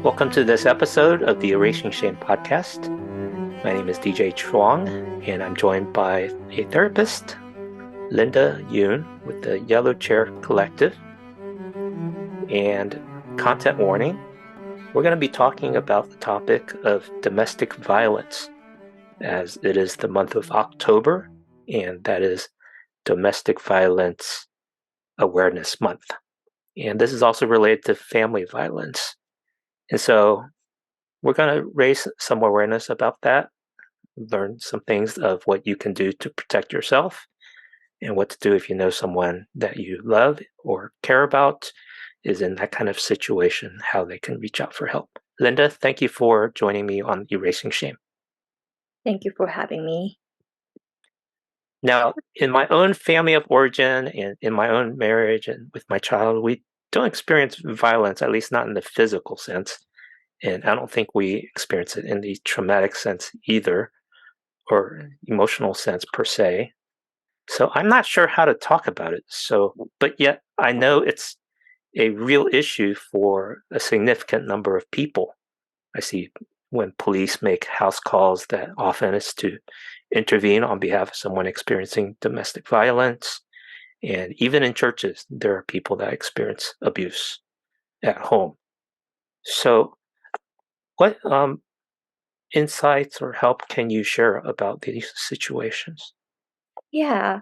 Welcome to this episode of the Erasing Shame podcast. My name is DJ Chuang, and I'm joined by a therapist, Linda Yoon, with the Yellow Chair Collective. And content warning, we're going to be talking about the topic of domestic violence, as it is the month of October, and that is Domestic Violence Awareness Month. And this is also related to family violence. And so we're going to raise some awareness about that, learn some things of what you can do to protect yourself and what to do if you know someone that you love or care about is in that kind of situation, how they can reach out for help. Linda, thank you for joining me on Erasing Shame. Thank you for having me. Now, in my own family of origin and in my own marriage and with my child, we don't experience violence, at least not in the physical sense. And I don't think we experience it in the traumatic sense either, or emotional sense per se. So I'm not sure how to talk about it. But yet I know it's a real issue for a significant number of people. I see when police make house calls that often is to intervene on behalf of someone experiencing domestic violence. And even in churches, there are people that experience abuse at home. So what insights or help can you share about these situations? Yeah.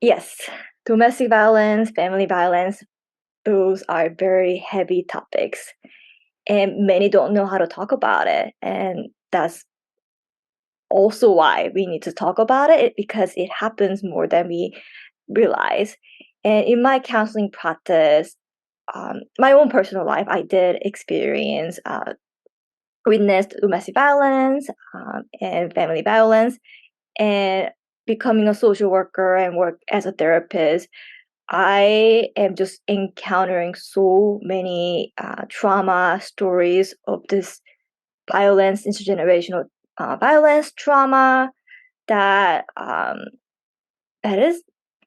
Yes. Domestic violence, family violence, those are very heavy topics. And many don't know how to talk about it. And that's also why we need to talk about it because it happens more than we realize. And in my counseling practice, my own personal life, I did experience witnessed domestic violence and family violence. And becoming a social worker and work as a therapist, I am just encountering so many trauma stories of this violence, intergenerational violence, trauma that that is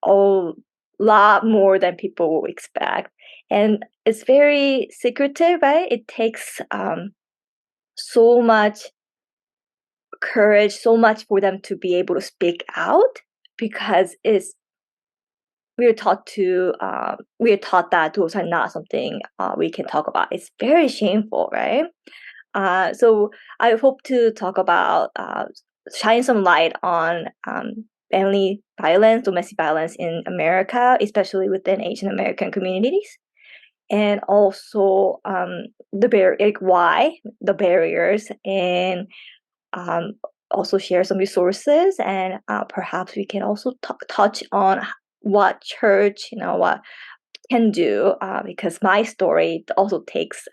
a lot more than people will expect, and it's very secretive, right? It takes so much courage, so much for them to be able to speak out because we're taught that those are not something we can talk about. It's very shameful, right? So I hope to talk about shine some light on family violence, domestic violence in America, especially within Asian American communities, and also why the barriers, and um, also share some resources, and perhaps we can also touch on what church, what can do, because my story also takes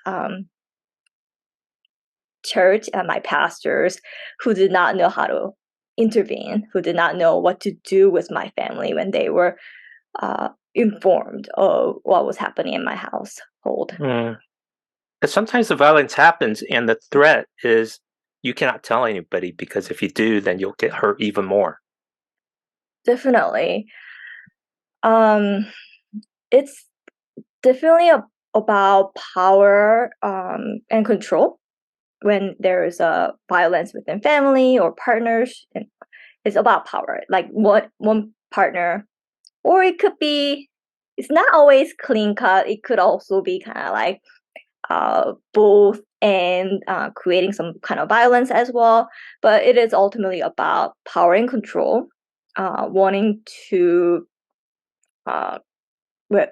church and my pastors who did not know how to intervene, who did not know what to do with my family when they were informed of what was happening in my household. Mm. Sometimes the violence happens and the threat is you cannot tell anybody because if you do, then you'll get hurt even more. Definitely. It's definitely about power and control when there is a violence within family or partners. And it's about power, like what one partner, or it could be, it's not always clean cut. It could also be kind of like both, and creating some kind of violence as well. But it is ultimately about power and control, wanting to uh,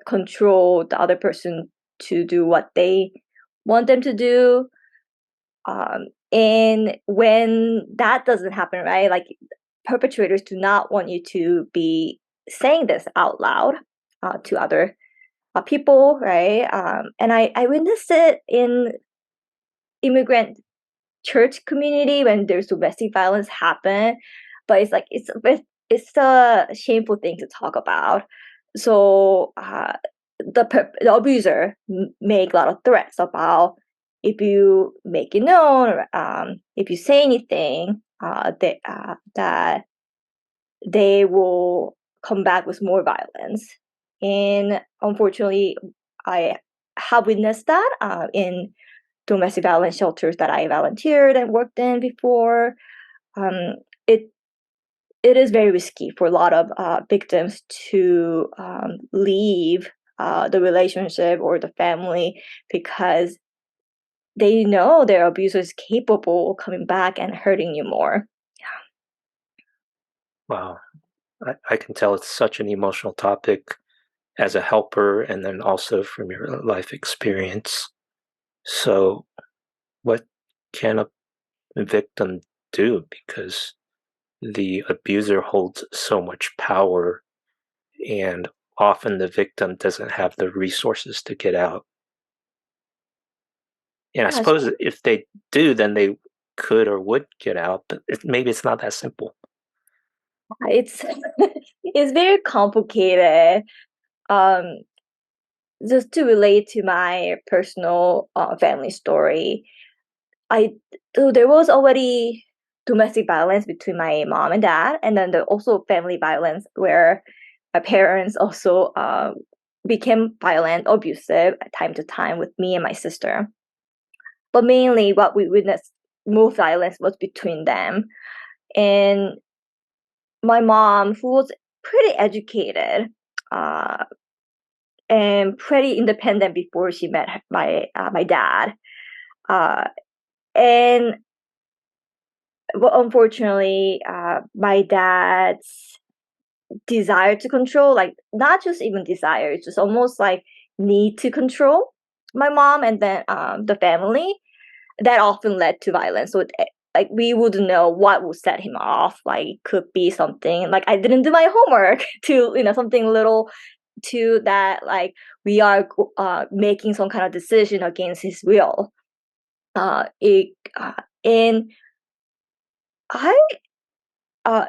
control the other person to do what they want them to do. And when that doesn't happen, right, like perpetrators do not want you to be saying this out loud to other people, right? And I witnessed it in immigrant church community when there's domestic violence happen, but it's like it's a shameful thing to talk about. So the abuser make a lot of threats about if you make it known, or if you say anything, that they will come back with more violence. And unfortunately, I have witnessed that in domestic violence shelters that I volunteered and worked in before. Um, it it is very risky for a lot of victims to leave the relationship or the family because they know their abuser is capable of coming back and hurting you more. Wow. I can tell it's such an emotional topic as a helper and then also from your life experience. So, what can a victim do? Because the abuser holds so much power, and often the victim doesn't have the resources to get out. And I Yeah, suppose if they do, then they could or would get out, but maybe it's not that simple. it's it's very complicated. Um, just to relate to my personal family story, I so there was already domestic violence between my mom and dad, and then there also family violence where my parents also became violent, abusive time to time with me and my sister. But mainly, what we witnessed most violence was between them. And my mom, who was pretty educated uh, and pretty independent before she met my dad, uh, and but unfortunately, my dad's desire to control, like not just even desire, it's just almost like need to control my mom and then the family. That often led to violence. So like we wouldn't know what would set him off. Like it could be something like I didn't do my homework to something little to that like we are making some kind of decision against his will. It and I uh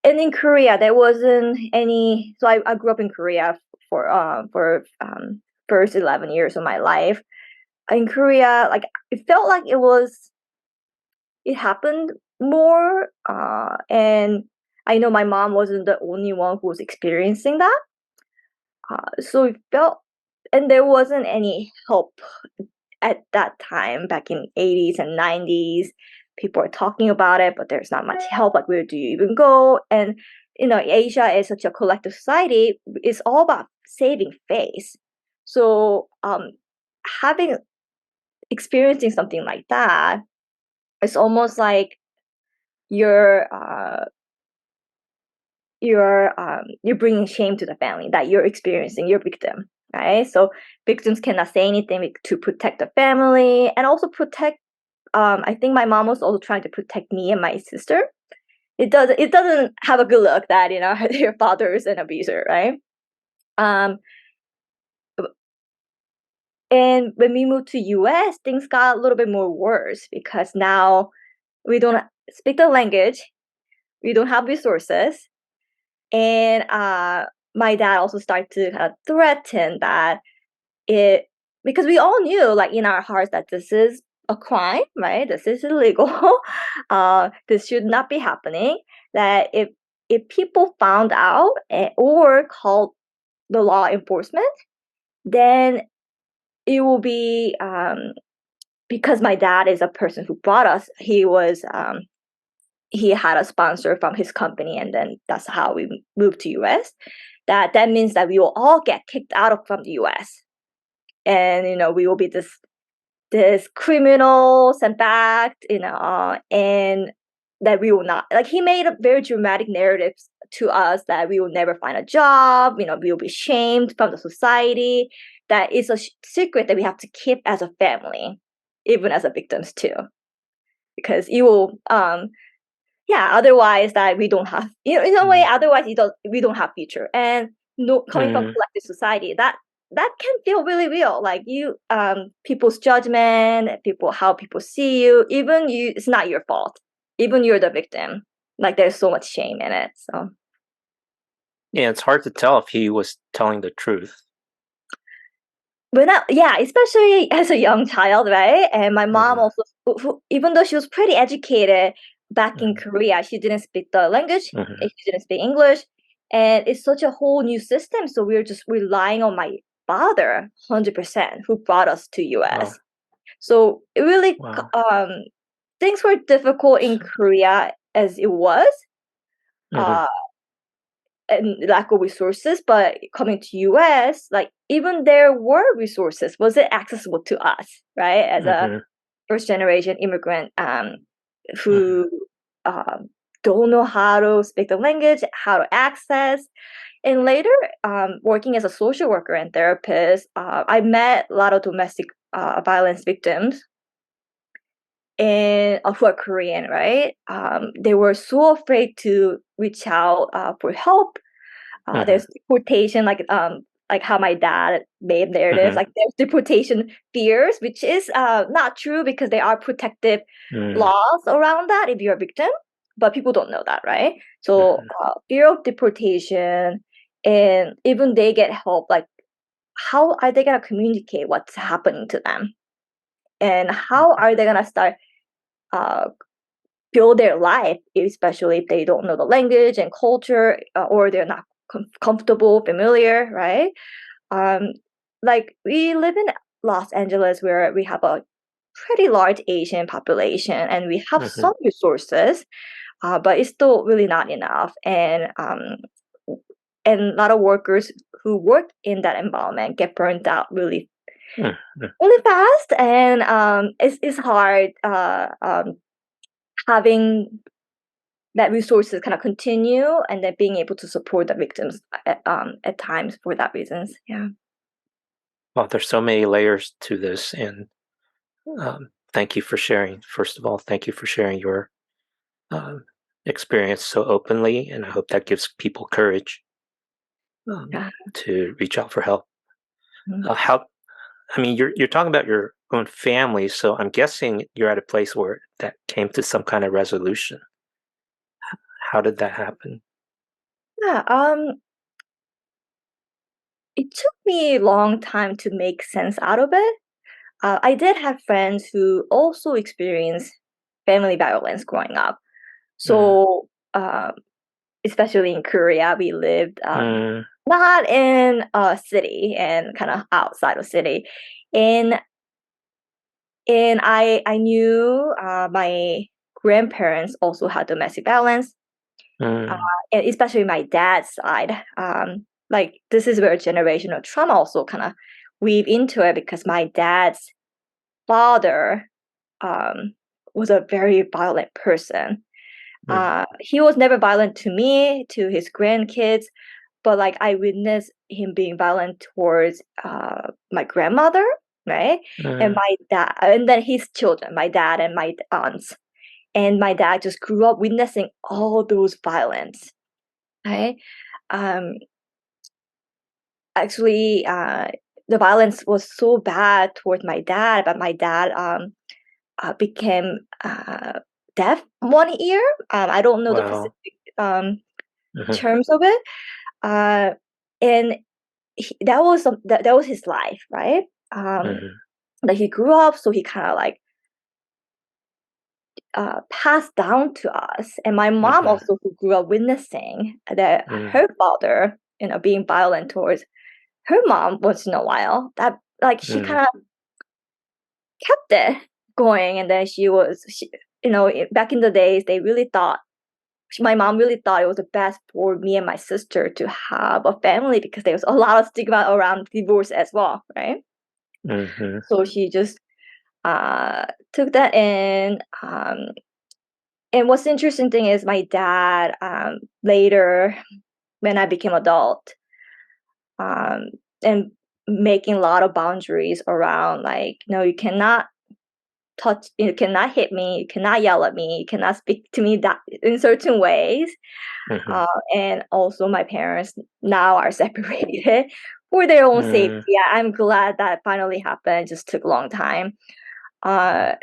and in Korea there wasn't any. So I grew up in Korea for first 11 years of my life. In Korea, like it felt like it happened more, and I know my mom wasn't the only one who was experiencing that. So it felt, and there wasn't any help at that time back in 80s and 90s. People are talking about it, but there's not much help. Like, where do you even go? And Asia is such a collective society. It's all about saving face. So, having experiencing something like that, it's almost like you're uh, you're bringing shame to the family that you're experiencing your victim, right? So victims cannot say anything to protect the family and also protect. I think my mom was also trying to protect me and my sister. It doesn't have a good look that your father is an abuser, right? Um, and when we moved to US, things got a little bit more worse because now we don't speak the language, we don't have resources, and my dad also started to kind of threaten that it because we all knew like in our hearts that this is a crime, right? This is illegal. This should not be happening. That if people found out or called the law enforcement, then it will be because my dad is a person who brought us. He had a sponsor from his company, and then that's how we moved to US. That means that we will all get kicked out of from the US, and we will be this criminal sent back, and that we will not, like, he made a very dramatic narratives to us that we will never find a job, we will be shamed from the society, that is a secret that we have to keep as a family, even as a victims too, because you will yeah, otherwise that we don't have, in a way, Mm. otherwise we don't have future. And no, coming from Mm. collective society, that can feel really real. Like people's judgment, how people see you, even you, it's not your fault. Even you're the victim. Like there's so much shame in it. So Yeah, it's hard to tell if he was telling the truth. yeah, especially as a young child, right? And my mom Mhm, also, even though she was pretty educated back in mhm, Korea, she didn't speak the language, mhm, she didn't speak English, and it's such a whole new system. So we are just relying on my father 100% who brought us to Wow. US. So it really Wow. things were difficult in So, Korea as it was, mhm, uh, and lack of resources. But coming to US, like even there were resources, was it accessible to us, right? As a mhm, first generation immigrant mhm, who um, don't know how to speak the language, how to access. And later, working as a social worker and therapist, I met a lot of domestic violence victims and who are Korean, right? They were so afraid to reach out for help. mhm, There's deportation, like how my dad made narratives. mhm, Like there's deportation fears, which is not true because there are protective mhm, laws around that if you're a victim, but people don't know that, right? So mhm, fear of deportation, and even they get help. Like how are they gonna communicate what's happening to them, and how are they gonna start uh, build their life, especially if they don't know the language and culture, or they're not comfortable, familiar, right? Um, like we live in Los Angeles where we have a pretty large Asian population and we have mhm, some resources, but it's still really not enough. And a lot of workers who work in that environment get burnt out mhm, mhm. really fast, and it's hard having that resources kind of continue and then being able to support the victims at times for that reasons. Yeah. Well, there's so many layers to this, and thank you for sharing. First of all, thank you for sharing your um, experience so openly, and I hope that gives people courage Yeah. to reach out for help. Mhm. How? I mean, you're talking about your own family, so I'm guessing you're at a place where that came to some kind of resolution. How did that happen? Yeah. It took me a long time to make sense out of it. I did have friends who also experienced family violence growing up. Mm, So, especially in Korea, we lived mm, not in a city and kind of outside of city. And I knew my grandparents also had domestic violence, uh, mm, and especially my dad's side. Like this is where generational trauma also kind of weave into it because my dad's father um, was a very violent person. mm, He was never violent to me, to his grandkids, but like I witnessed him being violent towards my grandmother, right? And mm, my dad, and then his children, my dad and my aunts. And my dad just grew up witnessing all those violence, right? Um, actually, the violence was so bad towards my dad, but my dad became deaf one ear. I don't know the wow. specific um, Mhm, terms of it. Uh, and that was that was his life, right? mhm, That he grew up, so he kind of like passed down to us. And my mom mhm, also, who grew up witnessing that mm, her father, being violent towards her mom once in a while. That like she mm, kind of kept it going, and then back in the days, they really thought. My mom really thought it was the best for me and my sister to have a family because there was a lot of stigma around divorce as well, right? mhm, So she just took that in. And what's the interesting thing is my dad later, when I became adult, um, and making a lot of boundaries around like, no, you cannot touch, you cannot hit me, you cannot yell at me, you cannot speak to me that in certain ways. mhm, And also, my parents now are separated for their own safety. mm, Yeah, I'm glad that finally happened. It just took a long time. Uh,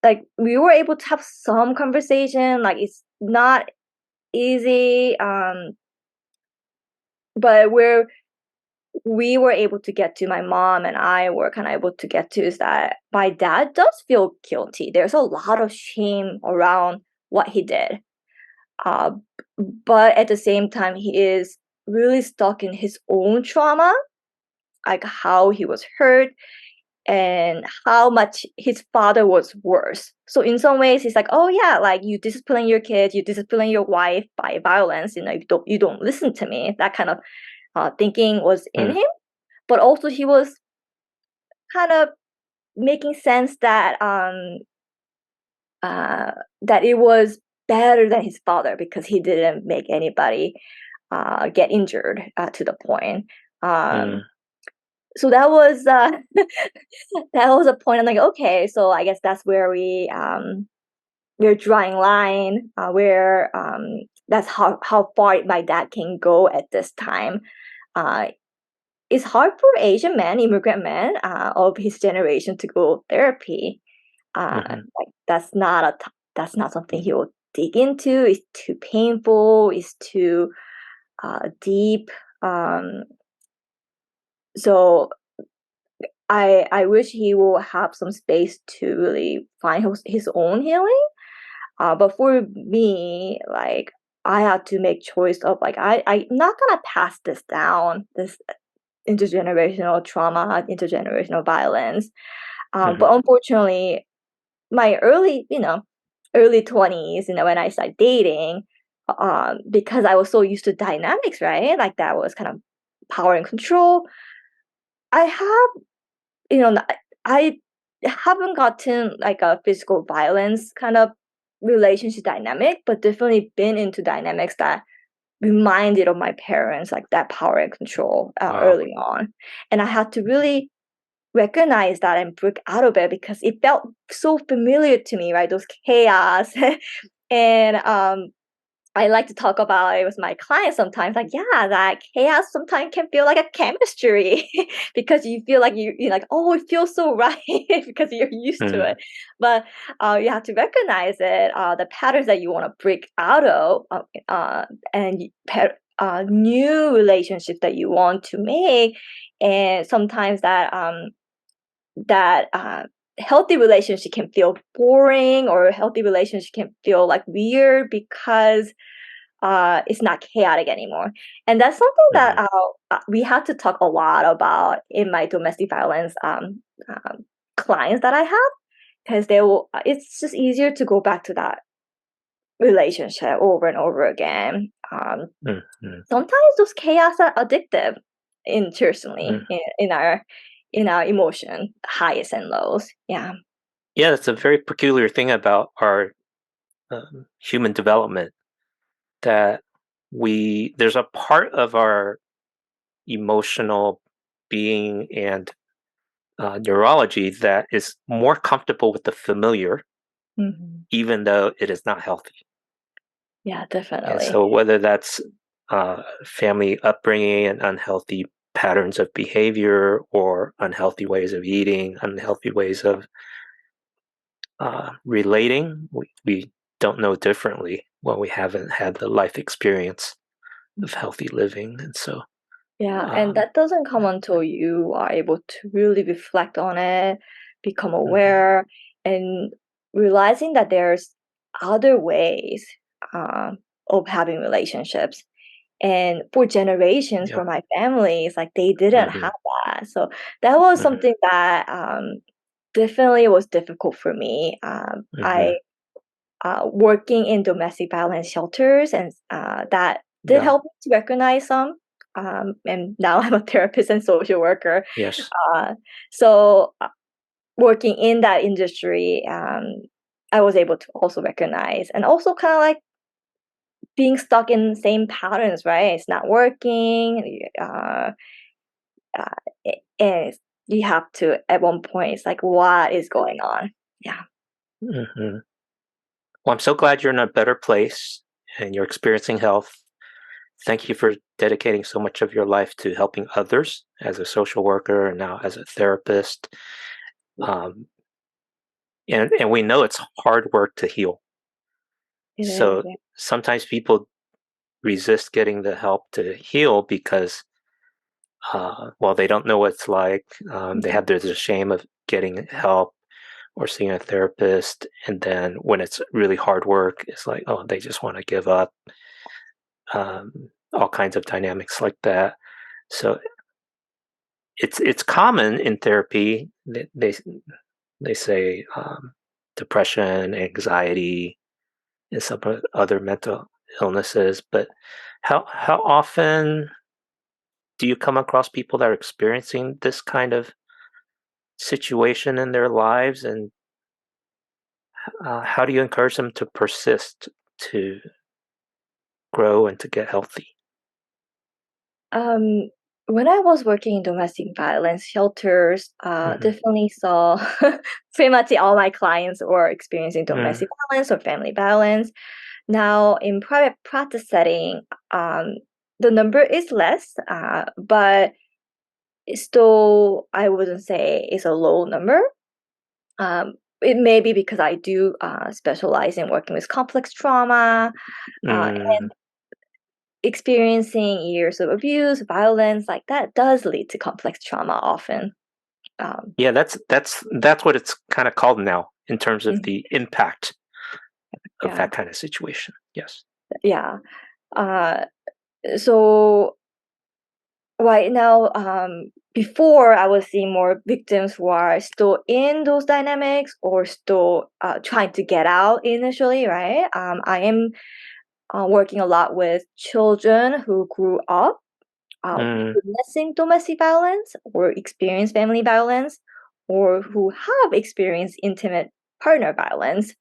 like we were able to have some conversation. Like it's not easy, but we were able to get to. My mom and I were kind of able to get to is that my dad does feel guilty. There's a lot of shame around what he did. Uh, but at the same time, he is really stuck in his own trauma. like how he was hurt and how much his father was worse. So in some ways, it's like, oh yeah, like you discipline your kids, you discipline your wife by violence. You don't listen to me. That kind of thinking was in Mm, him. But also he was kind of making sense uh, that it was better than his father because he didn't make anybody get injured to the point. mm, So that was that was a point. I'm like, okay, so I guess that's where we're drawing line where that's how far my dad can go at this time. Uh, it's hard for Asian men, immigrant men of his generation to go therapy. mhm, Like that's not something he will dig into. It's too painful. It's too deep. Um, so I wish he will have some space to really find his own healing. But for me, like I had to make choice of like I'm not gonna pass this down, this intergenerational trauma, intergenerational violence. But mhm, unfortunately, my early 20s, when I started dating, because I was so used to dynamics, right? Like that was kind of power and control. I have, I haven't gotten like a physical violence kind of relationship dynamic, but definitely been into dynamics that reminded of my parents, like that power and control wow. early on. And I had to really recognize that and break out of it because it felt so familiar to me, right? Those chaos. And I like to talk about it with my clients sometimes, like, yeah, that chaos sometimes can feel like a chemistry because you feel like you're like, oh, it feels so right because you're used to Mm, it. But you have to recognize it, the patterns that you want to break out of, new relationships that you want to make. And sometimes that healthy relationship can feel boring, or a healthy relationship can feel like weird because it's not chaotic anymore. And that's something that mhm, we had to talk a lot about in my domestic violence clients that I have, because it's just easier to go back to that relationship over and over again. mm, mm, Sometimes those chaos are addictive, mm. interestingly, in our emotion highs and lows. Yeah. Yeah, that's a very peculiar thing about our human development, that there's a part of our emotional being and neurology that is more comfortable with the familiar, Mhm. even though it is not healthy. Yeah, And definitely. so, whether that's family upbringing and unhealthy patterns of behavior, or unhealthy ways of eating, unhealthy ways of relating, we don't know differently when we haven't had the life experience of healthy living. And so, Yeah, and um, that doesn't come until you are able to really reflect on it, become mhm, aware, and realizing that there's other ways um, of having relationships. And for generations, yeah, for my family, it's like they didn't hmm, have that. So that was hmm, something that definitely was difficult for me. I hmm, working in domestic violence shelters, and that did yeah, help me to recognize some. And now I'm a therapist and social worker. yes, Uh, so working in that industry, I was able to also recognize, and also kind of like being stuck in same patterns, right? It's not working, and you have to at one point. It's like, what is going on? Yeah. hmm. Well, I'm so glad you're in a better place and you're experiencing health. Thank you for dedicating so much of your life to helping others as a social worker and now as a therapist. Um, and we know it's hard work to heal. It is. So sometimes people resist getting the help to heal because, well, they don't know what it's like. They Yeah. have the shame of getting help or seeing a therapist. And then when it's really hard work, it's like, oh, they just want to give up. All kinds of dynamics like that. So it's common in therapy. They say depression, anxiety, and some other mental illnesses. But how often do you come across people that are experiencing this kind of situation in their lives, and how do you encourage them to persist, to grow, and to get healthy? Um, when I was working in domestic violence shelters, Hmm. definitely saw pretty much all my clients were experiencing Mm, domestic violence or family violence. Now, in private practice setting, um, the number is less, but it's still, I wouldn't say it's a low number. It may be because I do specialize in working with complex trauma, uh, mm. experiencing years of abuse, violence, like that does lead to complex trauma often. Um, Yeah, that's what it's kind of called now in terms of mhm, the impact of yeah, that kind of situation. Yes. yeah. Uh, so right now, before I was seeing more victims who are still in those dynamics or still trying to get out initially, right? I am working a lot with children who grew up Mm, witnessing domestic violence or experience family violence or who have experienced intimate partner violence,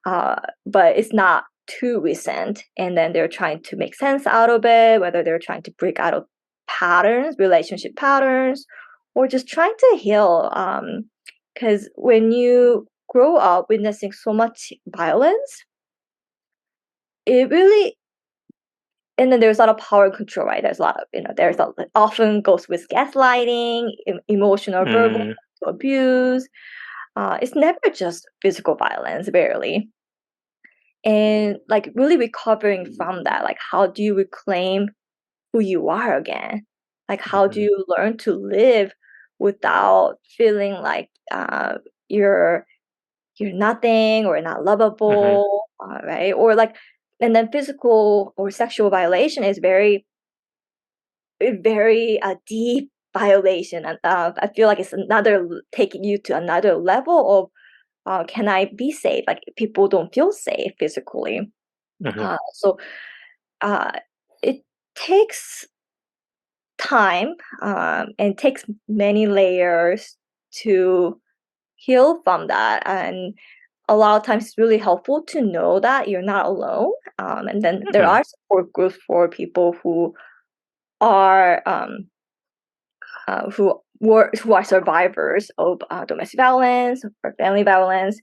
but it's not too recent. And then they're trying to make sense out of it, whether they're trying to break out of patterns, relationship patterns, or just trying to heal. Because when you grow up witnessing so much violence, it really and then there's a lot of power and control, right? There's a lot of, there's a, often goes with gaslighting, emotional, verbal mm, abuse. It's never just physical violence, barely. And like really recovering from that, like how do you reclaim who you are again? Like how do mhm, you learn to live without feeling like you're you're nothing or not mhm, lovable, right? Or like, and then physical or sexual violation is very deep violation, and I feel like it's another taking you to another level of can I be safe? Like people don't feel safe physically. mhm, So uh, it takes time and takes many layers to heal from that. And a lot of times it's really helpful to know that you're not alone. And then there mhm, are support groups for people are um, who are survivors of domestic violence or family violence.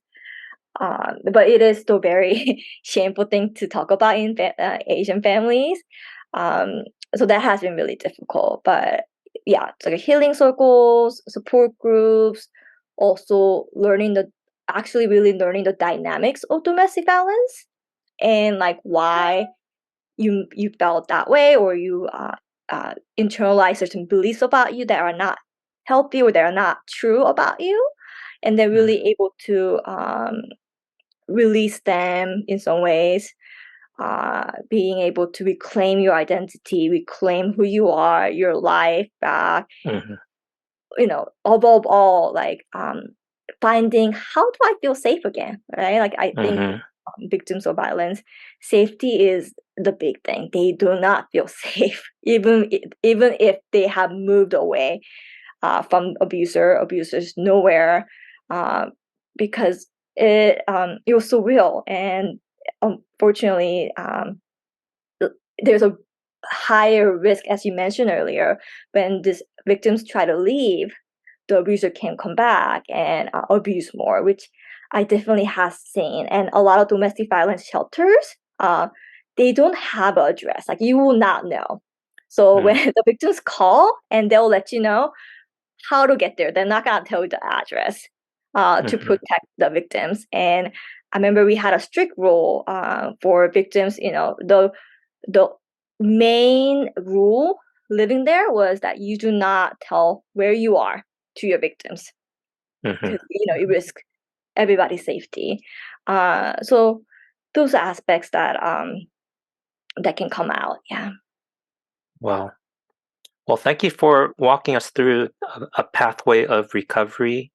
But it is still very shameful thing to talk about in Asian families. Um, so that has been really difficult. But yeah, it's like healing circles, support groups, also actually really learning the dynamics of domestic violence and like why you felt that way or you internalize certain beliefs about you that are not healthy or that are not true about you, and they're mhm, really able to release them in some ways, being able to reclaim your identity, reclaim who you are, your life back, mhm, above all, like finding how do I feel safe again, right? Like I think mhm, victims of violence, safety is the big thing. They do not feel safe, even if they have moved away from abusers nowhere, uh, because it was so real, and unfortunately, there's a higher risk, as you mentioned earlier, when these victims try to leave, the abuser can come back and abuse more, which I definitely have seen. And a lot of domestic violence shelters, they don't have an address. Like you will not know. So when mhm, the victims call and they'll let you know how to get there, they're not gonna tell you the address to mhm, protect the victims. And I remember we had a strict rule for victims. The main rule living there was that you do not tell where you are to your victims mhm. because you risk everybody's safety. So those are aspects that that can come out. Yeah. Wow. Well, thank you for walking us through a pathway of recovery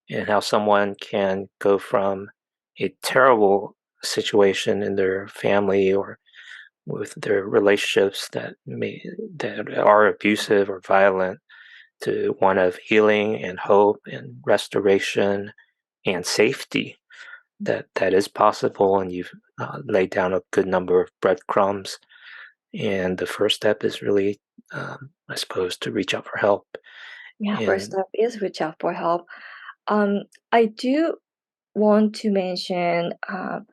and how someone can go from a terrible situation in their family or with their relationships that are abusive or violent to one of healing and hope and restoration and safety that is possible, and you've laid down a good number of breadcrumbs. And the first step is really, I suppose, to reach out for help. Yeah, first And step is reach out for help. I do want to mention, mhm,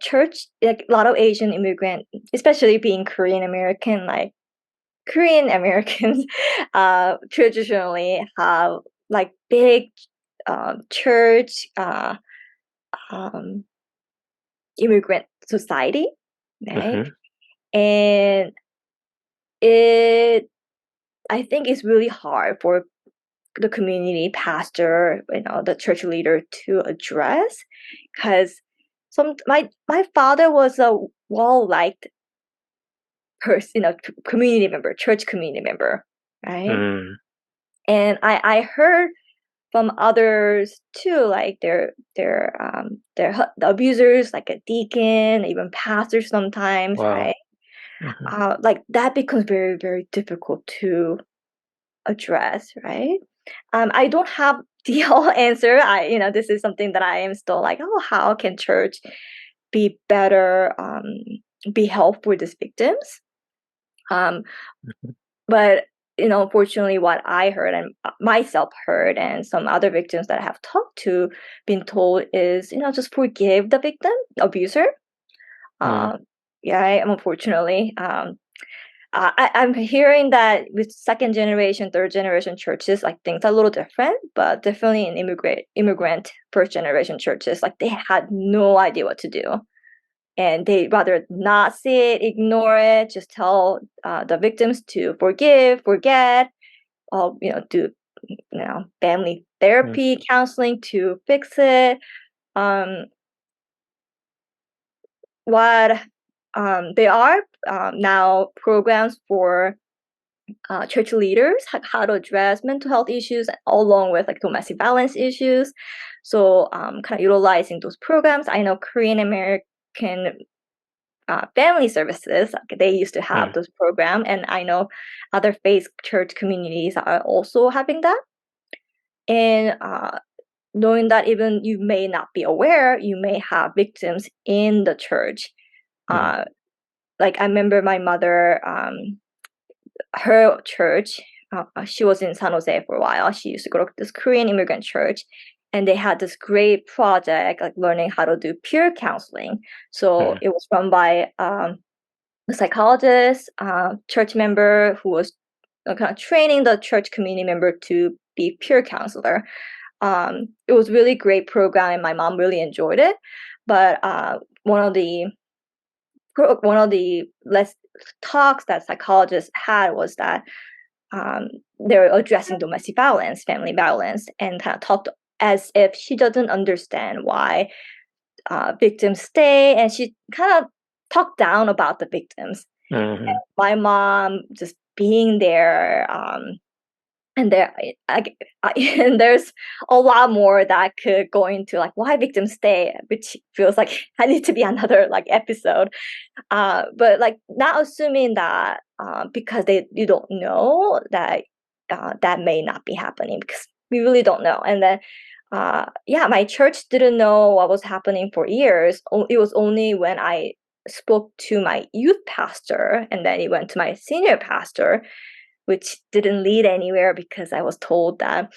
church, like a lot of Asian immigrant, especially being Korean American, like Korean Americans, traditionally have like big, church, um, immigrant society, right? mhm, And it, I think it's really hard for the community pastor, the church leader to address, because my father was a well liked person, community member, church community member, right? mm, And I heard from others too, like the abusers, like a deacon, even pastors sometimes, wow. right? Mhm, Like that becomes very very difficult to address, right? I don't have the whole answer. This is something that I am still like, oh, how can church be better, be helpful with these victims? Um, mhm, but unfortunately, what I heard and myself heard, and some other victims that I have talked to, been told is, just forgive the victim, abuser. mm, Um, yeah, unfortunately. I'm hearing that with second generation, third generation churches, like things are a little different, but definitely in immigrant first generation churches, like they had no idea what to do, and they rather not see it, ignore it, just tell the victims to forgive, forget, or do family mm, therapy, counseling to fix it. Um, what There are now programs for church leaders, how to address mental health issues along with like domestic violence issues. So kind of utilizing those programs. I know Korean American family services, like, they used to have mm, those programs, and I know other faith church communities are also having that. And knowing that even you may not be aware, you may have victims in the church. mm, Uh, like I remember my mother, her church, she was in San Jose for a while. She used to go to this Korean immigrant church, and they had this great project, like learning how to do peer counseling. So mm, it was run by a psychologist, church member who was kind of training the church community member to be peer counselor. It was really great program, and my mom really enjoyed it. But one of the less talks that psychologists had was that they're addressing domestic violence, family violence, and kind of talked as if she doesn't understand why victims stay, and she kind of talked down about the victims. mhm, My mom just being there, and and there's a lot more that could go into like why victims stay, which feels like I need to be another like episode. But like not assuming that because you don't know that that may not be happening, because we really don't know. And then yeah, my church didn't know what was happening for years. It was only when I spoke to my youth pastor, and then it went to my senior pastor, which didn't lead anywhere, because I was told that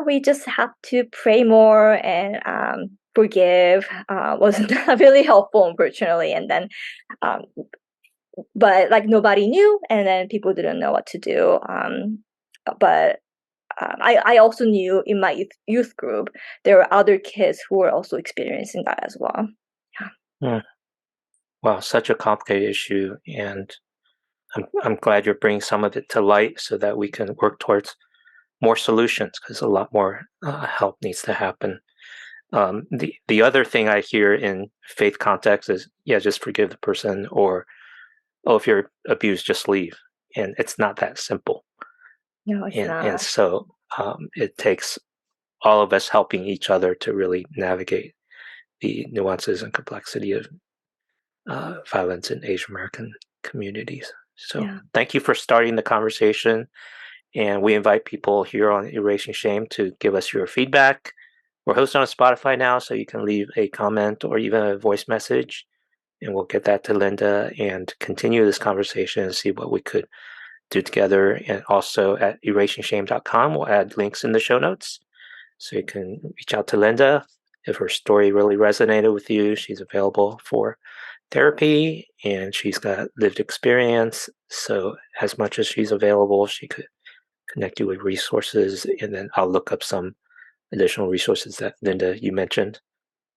we just have to pray more and forgive. Wasn't really helpful, unfortunately. And then um, but like nobody knew, and then people didn't know what to do. But I also knew in my youth group there were other kids who were also experiencing that as well. Yeah. mm. Wow, such a complicated issue, and I'm glad you're bringing some of it to light so that we can work towards more solutions because a lot more help needs to happen. The other thing I hear in faith context is, yeah, just forgive the person, or oh, if you're abused, just leave. and it's not that simple. No, it's And not. so it takes all of us helping each other to really navigate the nuances and complexity of violence in Asian American communities. So Yeah. thank you for starting the conversation. And we invite people here on Erasing Shame to give us your feedback. We're hosted on Spotify now, so you can leave a comment or even a voice message, and we'll get that to Linda and continue this conversation and see what we could do together. And also at erasingshame.com, we'll add links in the show notes, so you can reach out to Linda. If her story really resonated with you, she's available for therapy and she's got lived experience. So as much as she's available, she could connect you with resources, and then I'll look up some additional resources that Linda you mentioned,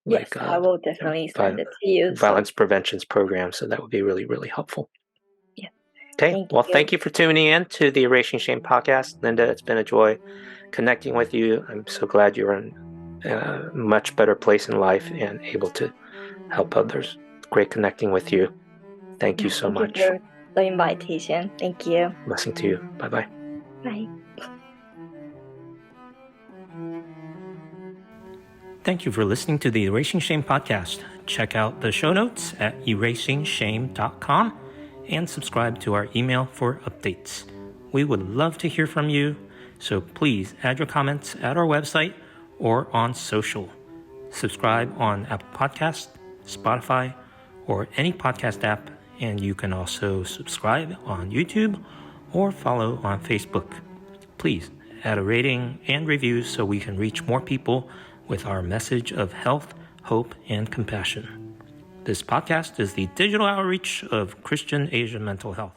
Yes, like I will definitely send it to you. violence preventions program. So that would be really, really helpful. Yeah. Okay. Thank Well, you. thank you for tuning in to the Erasing Shame podcast, Linda. It's been a joy connecting with you. I'm so glad you're in a much better place in life and able to help others. Great connecting with you. Thank you Yeah, so thank you much. for the invitation. Thank you. Blessing to you. Bye bye. Bye. Thank you for listening to the Erasing Shame podcast. Check out the show notes at erasingshame.com and subscribe to our email for updates. We would love to hear from you, so please add your comments at our website or on social. Subscribe on Apple Podcasts, Spotify, or any podcast app, and you can also subscribe on YouTube or follow on Facebook. Please add a rating and reviews so we can reach more people with our message of health, hope, and compassion. This podcast is the digital outreach of Christian Asian mental health.